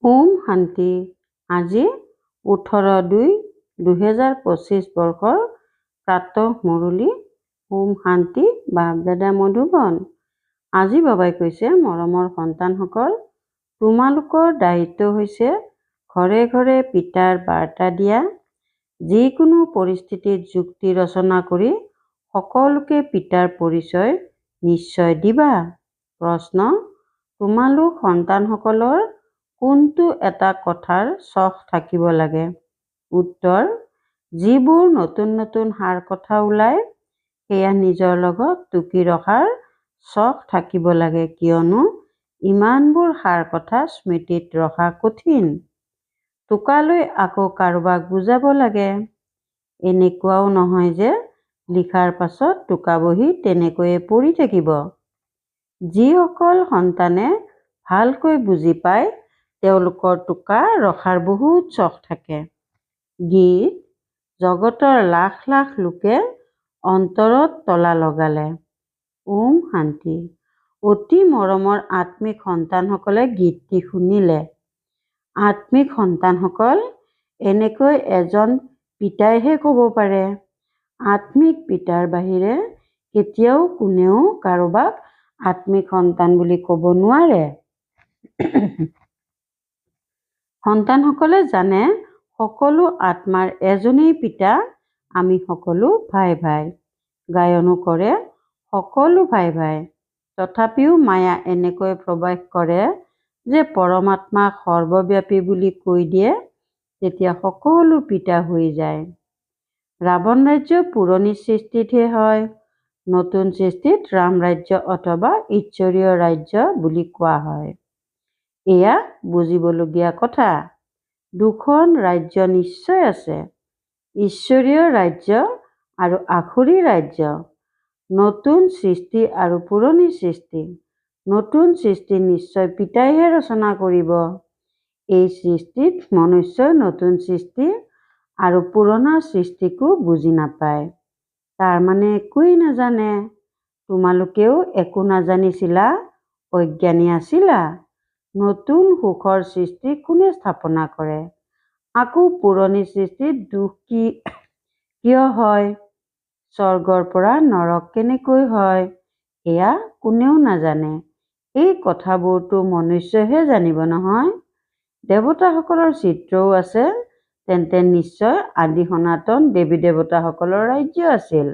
ওম শান্তি। আজি 18/2/2025 বৰ্ষৰ প্ৰাতঃ মুৰলী। ওম শান্তি। বাপ-দাদা মধুবন। আজি বাবাই কৈছে, মৰমৰ সন্তানসকল, তোমালোকৰ দায়িত্ব হৈছে ঘৰে ঘৰে পিতাৰ বাৰ্তা দিয়া। যিকোনো পৰিস্থিতিত যুক্তি ৰচনা কৰি সকলোকে পিতাৰ পৰিচয় নিশ্চয় দিবা। প্ৰশ্ন: তোমালোক সন্তানসকলৰ কোনটো এটা কথাৰ চখ থাকিব লাগে? উত্তৰ: যিবোৰ নতুন নতুন সাৰ কথা ওলায় সেয়া নিজৰ লগত টুকি ৰখাৰ চখ থাকিব লাগে, কিয়নো ইমানবোৰ সাৰ কথা স্মৃতিত ৰখা কঠিন। টোকালৈ আকৌ কাৰোবাক বুজাব লাগে। এনেকুৱাও নহয় যে লিখাৰ পাছত টোকা বহি তেনেকৈয়ে পৰি থাকিব। যিসকল সন্তানে ভালকৈ বুজি পায় তেওঁলোকৰ টোকা ৰখাৰ বহুত চখ থাকে। গীত: জগতৰ লাখ লাখ লোকে অন্তৰত তলা লগালে। ওম শান্তি। অতি মৰমৰ আত্মিক সন্তানসকলে গীতটি শুনিলে। আত্মিক সন্তানসকল, এনেকৈ এজন পিতাইহে ক'ব পাৰে। আত্মিক পিতাৰ বাহিৰে কেতিয়াও কোনেও কাৰোবাক আত্মিক সন্তান বুলি ক'ব নোৱাৰে। সন্তানসকলে জানে সকলো আত্মাৰ এজনেই পিতা, আমি সকলো ভাই ভাই। গায়নো কৰে, সকলো ভাই ভাই। তথাপিও মায়া এনেকৈ প্ৰৱেশ কৰে যে পৰমাত্মাক সৰ্বব্যাপী বুলি কৈ দিয়ে, তেতিয়া সকলো পিতা হৈ যায়। ৰাৱণ ৰাজ্য পুৰণি সৃষ্টিতহে হয়, নতুন সৃষ্টিত ৰাম ৰাজ্য অথবা ঈশ্বৰীয় ৰাজ্য বুলি কোৱা হয়। এয়া বুজিবলগীয়া কথা। দুখন ৰাজ্য নিশ্চয় আছে, ঈশ্বৰীয় ৰাজ্য আৰু আসুৰী ৰাজ্য। নতুন সৃষ্টি আৰু পুৰণি সৃষ্টি। নতুন সৃষ্টি নিশ্চয় পিতাইহে ৰচনা কৰিব। এই সৃষ্টিত মনুষ্যই নতুন সৃষ্টি আৰু পুৰণা সৃষ্টিকো বুজি নাপায়, তাৰমানে একোৱেই নাজানে। তোমালোকেও একো নাজানিছিলা, অজ্ঞানী আছিলা। নতুন সুখৰ সৃষ্টি কোনে স্থাপনা কৰে? আকৌ পুৰণি সৃষ্টিত দুখ কিয় হয়? স্বৰ্গৰ পৰা নৰক কেনেকৈ হয়? এয়া কোনেও নাজানে। এই কথাবোৰতো মনুষ্যইহে জানিব নহয়। দেৱতাসকলৰ চিত্ৰও আছে, তেন্তে নিশ্চয় আদি সনাতন দেৱী দেৱতাসকলৰ ৰাজ্য আছিল।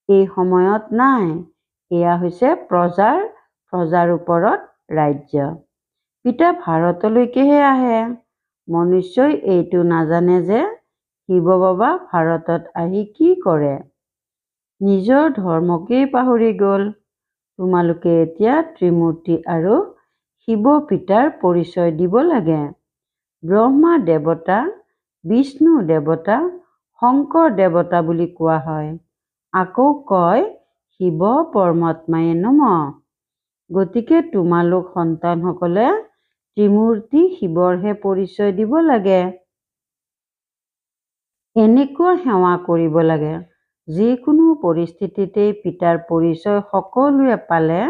এই সময়ত নাই। এয়া হৈছে প্ৰজাৰ ওপৰত ৰাজ্য। পিতা ভাৰতলৈকেহে আহে। মনুষ্যই এইটো নাজানে যে শিৱ বাবা ভাৰতত আহি কি কৰে। নিজৰ ধৰ্মকেই পাহৰি গ'ল। তোমালোকে এতিয়া ত্ৰিমূৰ্তি আৰু শিৱ পিতাৰ পৰিচয় দিব লাগে। ব্ৰহ্মা দেৱতা, বিষ্ণু দেৱতা, শংকৰ দেৱতা বুলি কোৱা হয়। আকৌ কয় শিৱ পৰমাত্মায়ে নমঃ। গতিকে তোমালোক সন্তানসকলে ত্ৰিমূৰ্তি শিৱৰহে পৰিচয় দিব লাগে। এনেকুৱা সেৱা কৰিব লাগে। যিকোনো পৰিস্থিতিতেই পিতাৰ পৰিচয় সকলোৱে পালে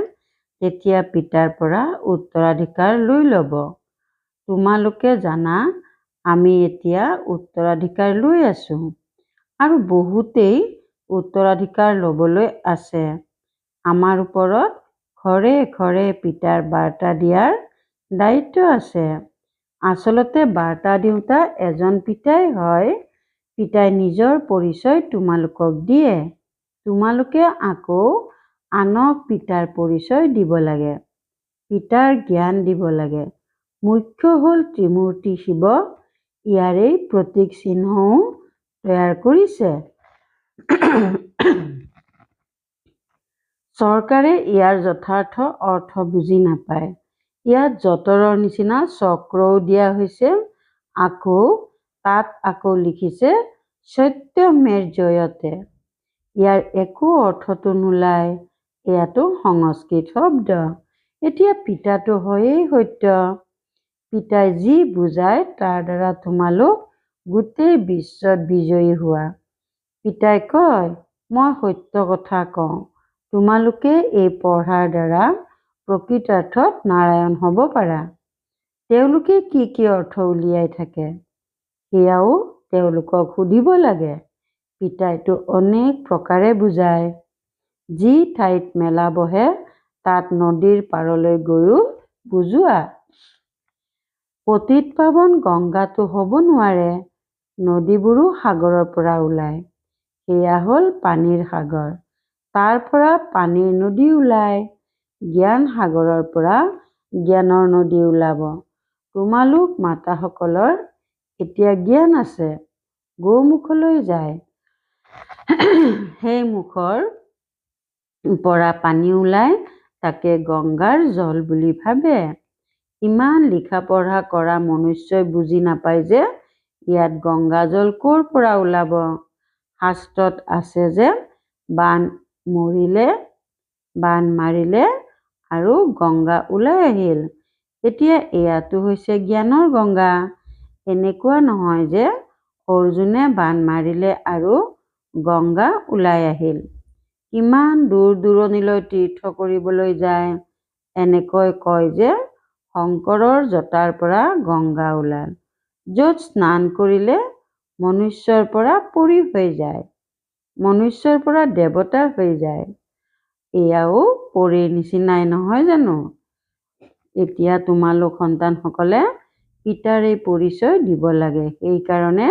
তেতিয়া পিতাৰ পৰা উত্তৰাধিকাৰ লৈ ল'ব। তোমালোকে জানা আমি এতিয়া উত্তৰাধিকাৰ লৈ আছো আৰু বহুতেই উত্তৰাধিকাৰ ল'বলৈ আছে। আমাৰ ওপৰত ঘৰে ঘৰে পিতাৰ বাৰ্তা দিয়াৰ দায়িত্ব আছে। আচলতে বাৰ্তা দিওঁতা এজন পিতাই হয়। পিতাই নিজৰ পৰিচয় তোমালোকক দিয়ে। তোমালোকে আকৌ আনক পিতাৰ পৰিচয় দিব লাগে। পিতাৰ জ্ঞান দিব লাগে। মুখ্য হ'ল ত্ৰিমূৰ্তি শিৱ। ইয়াৰেই প্ৰতীক চিহ্নও তৈয়াৰ কৰিছে। চৰকাৰে ইয়াৰ যথাৰ্থ অৰ্থ বুজি নাপায়। ইয়াত যঁতৰৰ নিচিনা চক্ৰও দিয়া হৈছে। তাত আকৌ লিখিছে সত্যমেৱ জয়তে। ইয়াৰ একো অৰ্থটো নোলায়। এয়াতো সংস্কৃত শব্দ। এতিয়া পিতাটো হয়েই সত্য। পিতাই যি বুজায় তাৰ দ্বাৰা তোমালোক গোটেই বিশ্বত বিজয়ী হোৱা। পিতাই কয়, মই সত্য কথা কওঁ। তোমালোকে এই পঢ়াৰ দ্বাৰা প্ৰকৃতাৰ্থত নাৰায়ণ হ'ব পাৰা। তেওঁলোকে কি অৰ্থ উলিয়াই থাকে সেয়াও তেওঁলোকক সুধিব লাগে। পিতাইটো অনেক প্ৰকাৰে বুজায়। যি ঠাইত মেলা বহে তাত নদীৰ পাৰলৈ গৈও বুজোৱা। পতিত পাৱন গংগাটো হ'ব নোৱাৰে, নদীবোৰো সাগৰৰ পৰা ওলায়। সেয়া হ'ল পানীৰ সাগৰ। তাৰ পৰা পানীৰ নদী ওলায়। জ্ঞান সাগৰৰ পৰা জ্ঞানৰ নদী ওলাব। তোমালোক মাতাসকলৰ এতিয়া জ্ঞান আছে, গোমুখলৈ যায়। সেই মুখৰ পৰা পানী ওলায়, তাকে গংগাৰ জল বুলি ভাবে। ইমান লিখা পঢ়া কৰা মনুষ্যই বুজি নাপায় যে ইয়াত গংগা জল ক'ৰ পৰা ওলাব। শাস্ত্ৰত আছে যে বান মাৰিলে আৰু গংগা ওলাই আহিল। এতিয়া এয়াতো হৈছে জ্ঞানৰ গংগা। এনেকুৱা নহয় যে অৰ্জুনে বান মাৰিলে আৰু গংগা ওলাই আহিল। কিমান দূৰ দূৰণিলৈ তীৰ্থ কৰিবলৈ যায়। এনেকৈ কয় যে শংকৰৰ জটাৰ পৰা গংগা ওলাল। য'ত স্নান কৰিলে মনুষ্যৰ পৰা পৰী হৈ যায়, মনুষ্যৰ পৰা দেৱতা হৈ যায়। এয়াও পৰীৰ নিচিনাই নহয় জানো? এতিয়া তোমালোক সন্তানসকলে পিতাৰ এই পৰিচয় দিব লাগে। সেইকাৰণে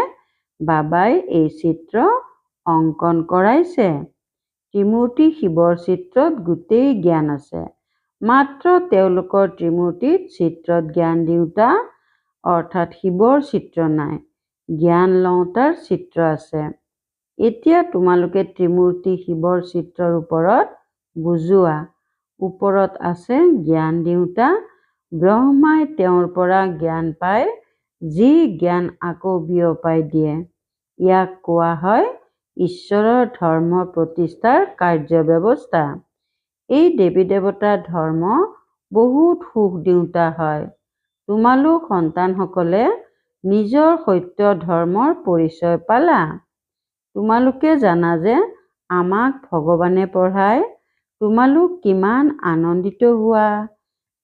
বাবাই এই চিত্ৰ অংকন কৰাইছে। ত্ৰিমূৰ্তি শিৱৰ চিত্ৰত গোটেই জ্ঞান আছে। মাত্ৰ তেওঁলোকৰ ত্ৰিমূৰ্তিত চিত্ৰত জ্ঞান দিওঁতা অৰ্থাৎ শিৱৰ চিত্ৰ নাই, জ্ঞান লওঁতাৰ চিত্ৰ আছে। এতিয়া তোমালোকে ত্ৰিমূৰ্তি শিৱৰ চিত্ৰৰ ওপৰত বুজোৱা। ওপৰত আছে জ্ঞান দিওঁতা, ব্ৰহ্মাই তেওঁৰ পৰা জ্ঞান পায়, যি জ্ঞান আকৌ বিয়পাই দিয়ে। ইয়াক কোৱা হয় ঈশ্বৰৰ ধৰ্ম প্ৰতিষ্ঠাৰ কাৰ্য ব্যৱস্থা। এই দেৱী দেৱতাৰ ধৰ্ম বহুত সুখ দিওঁতা হয়। তোমালোক সন্তানসকলে নিজৰ সত্য ধৰ্মৰ পৰিচয় পালা। তোমালোকে জানা যে আমাক ভগৱানে পঢ়ায়। তোমালোক কিমান আনন্দিত হোৱা।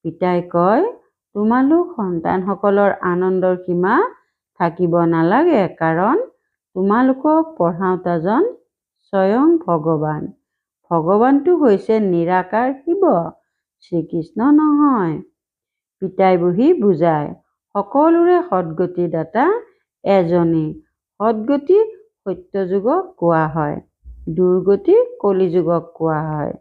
পিতাই কয় তোমালোক সন্তানসকলৰ আনন্দৰ সীমা থাকিব নালাগে, কাৰণ তোমালোকক পঢ়াওঁতাজন স্বয়ং ভগৱান। ভগৱানটো হৈছে নিৰাকাৰ শিৱ, শ্ৰীকৃষ্ণ নহয়। পিতাই বহি বুজায়, সকলোৰে সদ্গতি দাতা এজনেই। সদ্গতি সত্যযুগক কোৱা হয়, দুৰ্গতি কলিযুগক কোৱা হয়।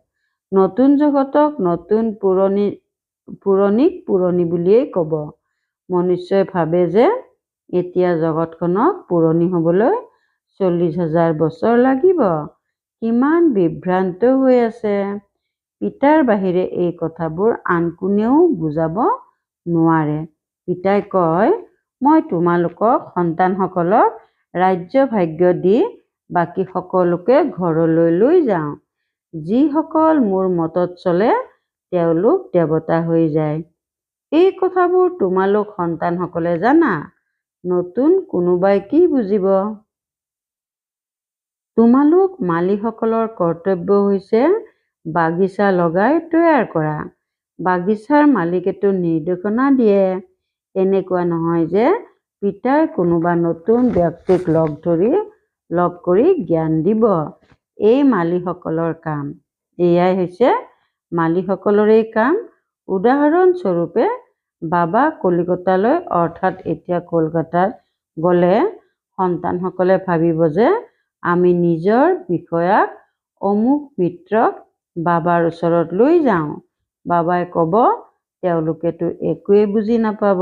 নতুন জগতক নতুন পুৰণিক পুৰণি বুলিয়েই ক'ব। মনুষ্যই ভাবে যে এতিয়া জগতখনক পুৰণি হ'বলৈ 40,000 বছৰ লাগিব। কিমান বিভ্ৰান্ত হৈ আছে। পিতাৰ বাহিৰে এই কথাবোৰ আন কোনেও বুজাব নোৱাৰে। পিতাই কয়, মই তোমালোকক সন্তানসকলক ৰাজ্য ভাগ্য দি বাকী সকলোকে ঘৰলৈ লৈ যাওঁ। যিসকল মোৰ মতত চলে তেওঁলোক দেৱতা হৈ যায়। এই কথাবোৰ তোমালোক সন্তানসকলে জানা। নতুন কোনোবাই কি বুজিব? তোমালোক মালীসকলৰ কৰ্তব্য হৈছে বাগিচা লগাই তৈয়াৰ কৰা। বাগিচাৰ মালিকেতো নিৰ্দেশনা দিয়ে। এনেকুৱা নহয় যে পিতাই কোনোবা নতুন ব্যক্তিক লগ কৰি জ্ঞান দিব। এই মালীসকলৰ কাম। এয়াই হৈছে মালীসকলৰেই কাম। উদাহৰণস্বৰূপে বাবা কলিকতালৈ অৰ্থাৎ এতিয়া কলকাতাত গ'লে সন্তানসকলে ভাবিব যে আমি নিজৰ বিষয়াক অমুক মিত্ৰক বাবাৰ ওচৰত লৈ যাওঁ। বাবাই ক'ব তেওঁলোকেতো একোৱেই বুজি নাপাব।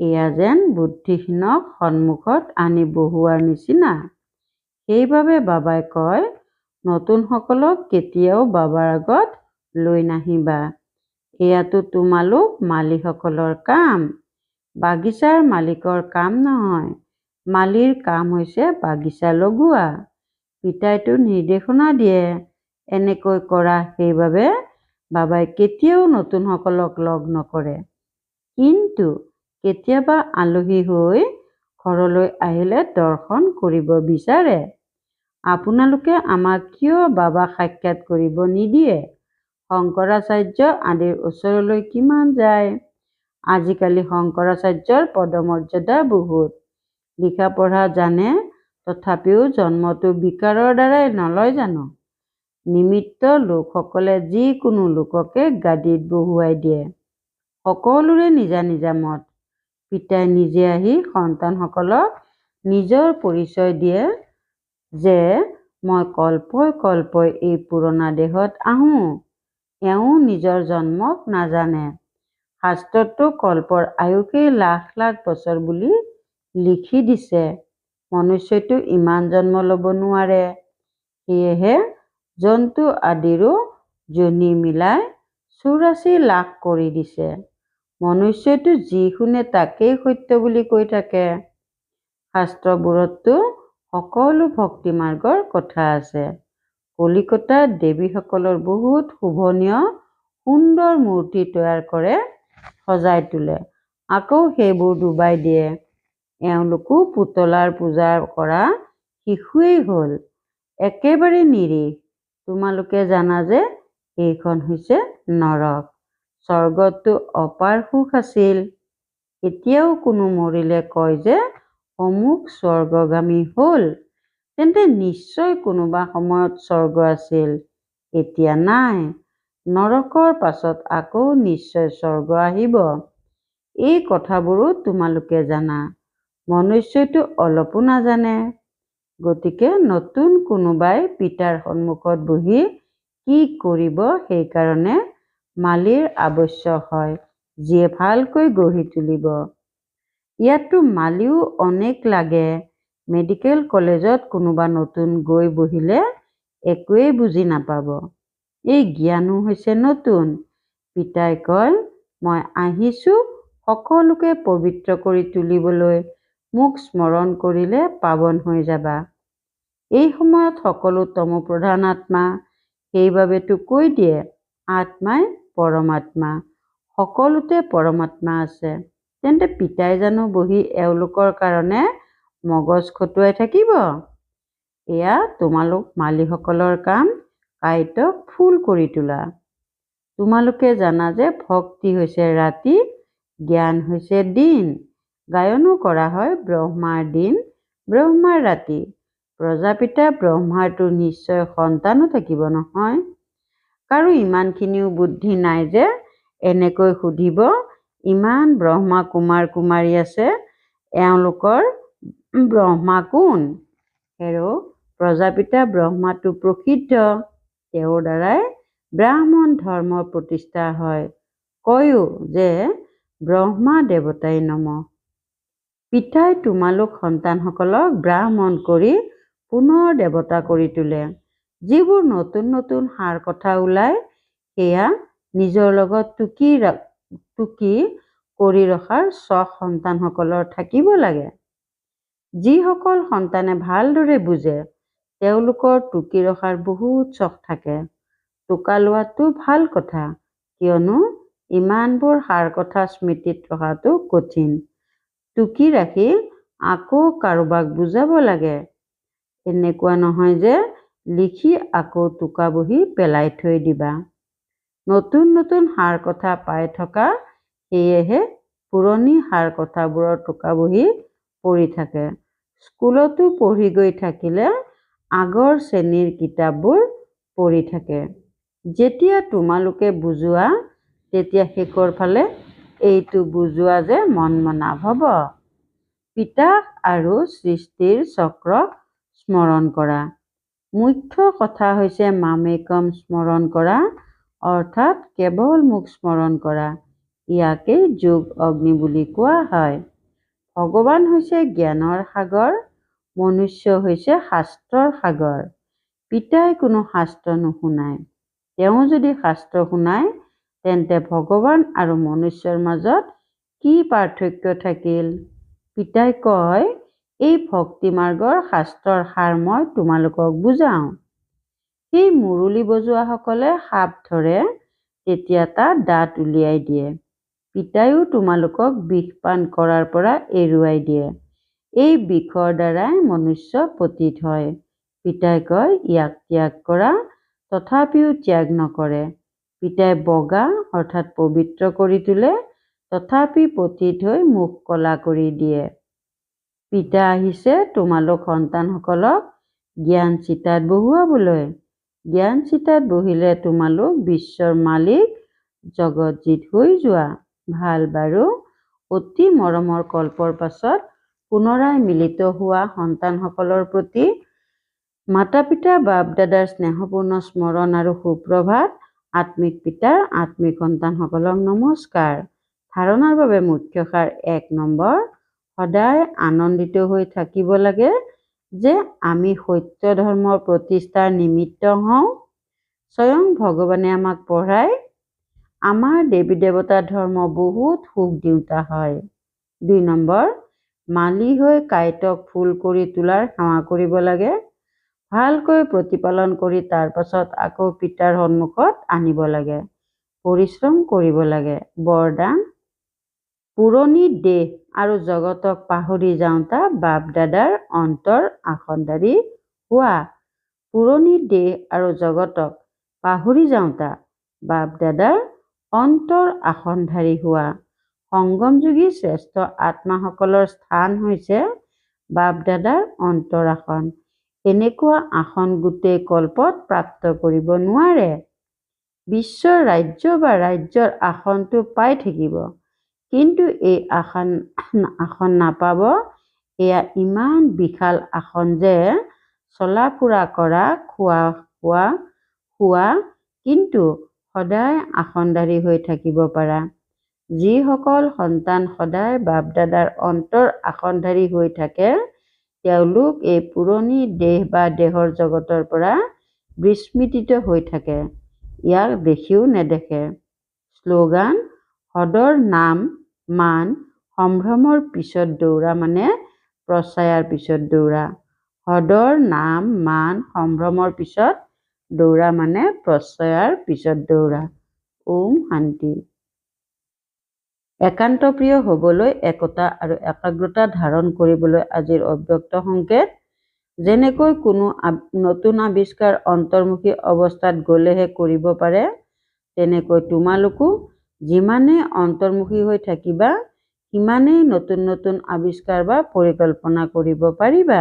এয়া যেন বুদ্ধিহীনক সন্মুখত আনি বহুৱাৰ নিচিনা। সেইবাবে বাবাই কয় নতুনসকলক কেতিয়াও বাবাৰ আগত লৈ নাহিবা। এয়াতো তোমালোক মালীসকলৰ কাম, বাগিচাৰ মালিকৰ কাম নহয়। মালীৰ কাম হৈছে বাগিচা লগোৱা। পিতাইতো নিৰ্দেশনা দিয়ে এনেকৈ কৰা। সেইবাবে বাবাই কেতিয়াও নতুনসকলক লগ নকৰে। কিন্তু কেতিয়াবা আলহী হৈ ঘৰলৈ আহিলে দৰ্শন কৰিব বিচাৰে। আপোনালোকে আমাক কিয় বাবাক সাক্ষাৎ কৰিব নিদিয়ে? শংকৰাচাৰ্য আদিৰ ওচৰলৈ কিমান যায়। আজিকালি শংকৰাচাৰ্যৰ পদমৰ্যাদা বহুত। লিখা পঢ়া জানে, তথাপিও জন্মটো বিকাৰৰ দ্বাৰাই নলয় জানো? নিমিত্ত লোকসকলে যিকোনো লোককে গাদীত বহুৱাই দিয়ে। সকলোৰে নিজা নিজা মত। পিতাই নিজে আহি সন্তানসকলক নিজৰ পৰিচয় দিয়ে যে মই কল্পই কল্পই এই পুৰণা দেহত আহোঁ। এওঁ নিজৰ জন্মক নাজানে। শাস্ত্ৰতো কল্পৰ আয়ুসেই লাখ লাখ বছৰ বুলি লিখি দিছে। মনুষ্যটো ইমান জন্ম ল'ব নোৱাৰে। সেয়েহে জন্তু আদিৰো যোনি মিলাই 84 লাখ কৰি দিছে। মনুষ্যটো যি শুনে তাকেই সত্য বুলি কৈ থাকে। শাস্ত্ৰবোৰতো সকলো ভক্তি মাৰ্গৰ কথা আছে। কলিকতাত দেৱীসকলৰ বহুত শোভনীয় সুন্দৰ মূৰ্তি তৈয়াৰ কৰে, সজাই তোলে, আকৌ সেইবোৰ ডুবাই দিয়ে। এওঁলোকো পুতলাৰ পূজা কৰা শিশুৱেই হ'ল। একেবাৰে নিৰীহ। তোমালোকে জানা যে এইখন হৈছে নৰক। স্বৰ্গততো অপাৰ সুখ আছিল। এতিয়াও কোনো মৰিলে কয় যে অমুক স্বৰ্গগামী হ'ল, তেন্তে নিশ্চয় কোনোবা সময়ত স্বৰ্গ আছিল, এতিয়া নাই। নৰকৰ পাছত আকৌ নিশ্চয় স্বৰ্গ আহিব। এই কথাবোৰো তোমালোকে জানা। মনুষ্যটো অলপো নাজানে। গতিকে নতুন কোনোবাই পিতাৰ সন্মুখত বহি কি কৰিব সেইকাৰণে মালিৰ আৱশ্যক হয়, যিয়ে ভালকৈ গঢ়ি তুলিব। ইয়াততো মালিও অনেক লাগে। মেডিকেল কলেজত কোনোবা নতুন গৈ বহিলে একোৱেই বুজি নাপাব। এই জ্ঞানো হৈছে নতুন। পিতাই কয়, মই আহিছোঁ সকলোকে পবিত্ৰ কৰি তুলিবলৈ, মোক স্মৰণ কৰিলে পাৱন হৈ যাবা। এই সময়ত সকলো তমোপ্ৰধান আত্মা, সেইবাবেতো কৈ দিয়ে আত্মাই পৰমাত্মা। সকলোতে পৰমাত্মা আছে। তেন্তে পিতাই জানো বহি এওঁলোকৰ কাৰণে মগজ খটুৱাই থাকিব? এয়া তোমালোক মালিসকলৰ কাম, কাইটক ফুল কৰি তোলা। তোমালোকে জানা যে ভক্তি হৈছে ৰাতি, জ্ঞান হৈছে দিন। গায়নো কৰা হয় ব্ৰহ্মাৰ দিন, ব্ৰহ্মাৰ ৰাতি। প্ৰজাপিতা ব্ৰহ্মাৰতো নিশ্চয় সন্তানো থাকিব নহয়। কাৰো ইমানখিনিও বুদ্ধি নাই যে এনেকৈ সুধিব, ইমান ব্ৰহ্মা কুমাৰ কুমাৰী আছে, এওঁলোকৰ ব্ৰহ্মা কোন? হেৰ' প্ৰজাপিতা ব্ৰহ্মাটো প্ৰসিদ্ধ। তেওঁৰ দ্বাৰাই ব্ৰাহ্মণ ধৰ্মৰ প্ৰতিষ্ঠা হয়। কয়ো যে ব্ৰহ্মা দেৱতাই নমঃ। পিতাই তোমালোক সন্তানসকলক ব্ৰাহ্মণ কৰি পুনৰ দেৱতা কৰি তোলে। যিবোৰ নতুন নতুন সাৰ কথা ওলায় সেয়া নিজৰ লগত টুকি কৰি ৰখাৰ চখ সন্তানসকলৰ থাকিব লাগে। যিসকল সন্তানে ভালদৰে বুজে তেওঁলোকৰ টুকি ৰখাৰ বহুত চখ থাকে। টোকা লোৱাটো ভাল কথা, কিয়নো ইমানবোৰ সাৰ কথা স্মৃতিত ৰখাটো কঠিন। টুকি ৰাখি আকৌ কাৰোবাক বুজাব লাগে। এনেকুৱা নহয় যে লিখি আকৌ টোকা বহি পেলাই থৈ দিবা। নতুন নতুন সাৰ কথা পাই থকা, সেয়েহে পুৰণি সাৰ কথাবোৰৰ টোকা বহি পৰি থাকে। স্কুলতো পঢ়ি গৈ থাকিলে আগৰ শ্ৰেণীৰ কিতাপবোৰ পৰি থাকে। যেতিয়া তোমালোকে বুজোৱা তেতিয়া শেষৰ ফালে এইটো বুজোৱা যে মন্মনাভ হ'ব। পিতাক আৰু সৃষ্টিৰ চক্ৰক স্মৰণ কৰা। মুখ্য কথা হৈছে মামেকম স্মৰণ কৰা, অৰ্থাৎ কেৱল মোক স্মৰণ কৰা। ইয়াকেই যোগ অগ্নি বুলি কোৱা হয়। ভগৱান হৈছে জ্ঞানৰ সাগৰ, মনুষ্য হৈছে শাস্ত্ৰৰ সাগৰ। পিতাই কোনো শাস্ত্ৰ নুশুনায়। তেওঁ যদি শাস্ত্ৰ শুনায় তেন্তে ভগৱান আৰু মনুষ্যৰ মাজত কি পাৰ্থক্য থাকিল? পিতাই কয়, এই ভক্তি মাৰ্গৰ শাস্ত্ৰৰ সাৰ মই তোমালোকক বুজাওঁ। সেই মুৰুলি বজোৱাসকলে সাপ ধৰে, তেতিয়া তাত দাঁত উলিয়াই দিয়ে। পিতাইও তোমালোকক বিষ পান কৰাৰ পৰা এৰুৱাই দিয়ে। এই বিষৰ দ্বাৰাই মনুষ্য পতিত হয়। পিতাই কয়, ইয়াক ত্যাগ কৰা, তথাপিও ত্যাগ নকৰে। পিতাই বগা অৰ্থাৎ পবিত্ৰ কৰি তোলে, তথাপি পতিত হৈ মুখ কলা কৰি দিয়ে। পিতা আহিছে তোমালোক সন্তানসকলক জ্ঞান চিতাত বহুৱাবলৈ। জ্ঞান চিতাত বহিলে তোমালোক বিশ্বৰ মালিক জগতজিত হৈ যোৱা। ভাল বাৰু, অতি মৰমৰ কল্পৰ পাছত পুনৰাই মিলিত হোৱা সন্তানসকলৰ প্ৰতি মাতা পিতা বাপ দাদাৰ স্নেহপূৰ্ণ স্মৰণ আৰু সুপ্ৰভাত। আত্মিক পিতাৰ আত্মিক সন্তানসকলক নমস্কাৰ। ধাৰণাৰ বাবে মুখ্য সাৰ 1 নম্বৰ, সদায় আনন্দিত হৈ থাকিব লাগে যে আমি সত্য ধৰ্মৰ প্ৰতিষ্ঠাৰ নিমিত্ত হওঁ। স্বয়ং ভগৱানে আমাক পঢ়ায় আমাৰ দেৱী দেৱতাৰ ধৰ্ম বহুত সুখ দিওঁতা হয়। 2 নম্বৰ, মালি হৈ কাঁইটক ফুল কৰি তোলাৰ সেৱা কৰিব লাগে। ভালকৈ প্ৰতিপালন কৰি তাৰ পাছত আকৌ পিতাৰ সন্মুখত আনিব লাগে। পৰিশ্ৰম কৰিব লাগে। বৰদান, পুৰণি দেহ আৰু জগতক পাহৰি যাওঁতা বাপ দাদাৰ অন্তৰ আসনধাৰী হোৱা। পুৰণি দেহ আৰু জগতক পাহৰি যাওঁতা বাপ দাদাৰ অন্তৰ আসনধাৰী হোৱা। সংগমযোগী শ্ৰেষ্ঠ আত্মাসকলৰ স্থান হৈছে বাপ দাদাৰ অন্তৰ আসন। এনেকুৱা আসন গোটেই কল্পত প্ৰাপ্ত কৰিব নোৱাৰে। বিশ্বৰ ৰাজ্য বা ৰাজ্যৰ আসনটো পাই থাকিব, কিন্তু এই আসন নাপাব। এয়া ইমান বিশাল আসন যে চলা ফুৰা কৰা, খোৱা, কিন্তু সদায় আসনধাৰী হৈ থাকিব পাৰা। যিসকল সন্তান সদায় বাপ দাদাৰ অন্তৰ আসনধাৰী হৈ থাকে, তেওঁলোক এই পুৰণি দেহ বা দেহৰ জগতৰ পৰা বিস্মৃতিত হৈ থাকে। ইয়াক দেখিও নেদেখে। শ্লোগান, সদৰ নাম মান সম্ভ্ৰমৰ পিছত দৌৰা মানে প্ৰচায়াৰ পিছত দৌৰা। সদৰ নাম মান সম্ভ্ৰমৰ পিছত দৌৰা মানে প্ৰচায়াৰ পিছত দৌৰা। ওম শান্তি। একান্ত প্ৰিয় হ'বলৈ একতা আৰু একাগ্ৰতা ধাৰণ কৰিবলৈ আজিৰ অব্যক্ত সংকেত। যেনেকৈ কোনো নতুন আৱিষ্কাৰ অন্তৰ্মুখী অৱস্থাত গ'লেহে কৰিব পাৰে, তেনেকৈ তোমালোকো যিমানেই অন্তৰ্মুখী হৈ থাকিবা, সিমানেই নতুন নতুন আৱিষ্কাৰ বা পৰিকল্পনা কৰিব পাৰিবা।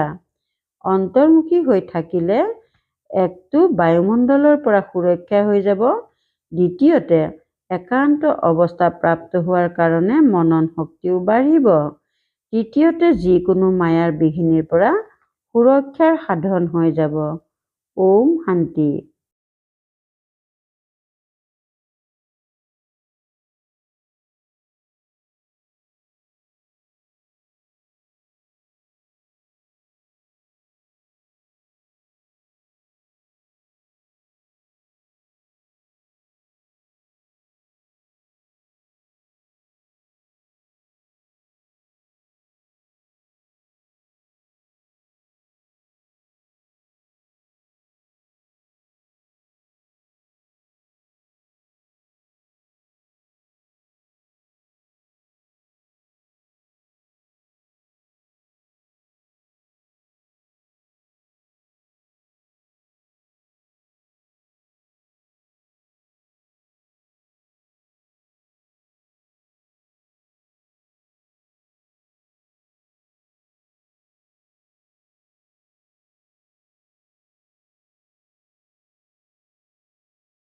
অন্তৰ্মুখী হৈ থাকিলে একটো বায়ুমণ্ডলৰ পৰা সুৰক্ষা হৈ যাব, দ্বিতীয়তে একান্ত অৱস্থা প্ৰাপ্ত হোৱাৰ কাৰণে মনন শক্তিও বাঢ়িব, তৃতীয়তে যিকোনো মায়াৰ বিঘিনিৰ পৰা সুৰক্ষাৰ সাধন হৈ যাব। ওম শান্তি।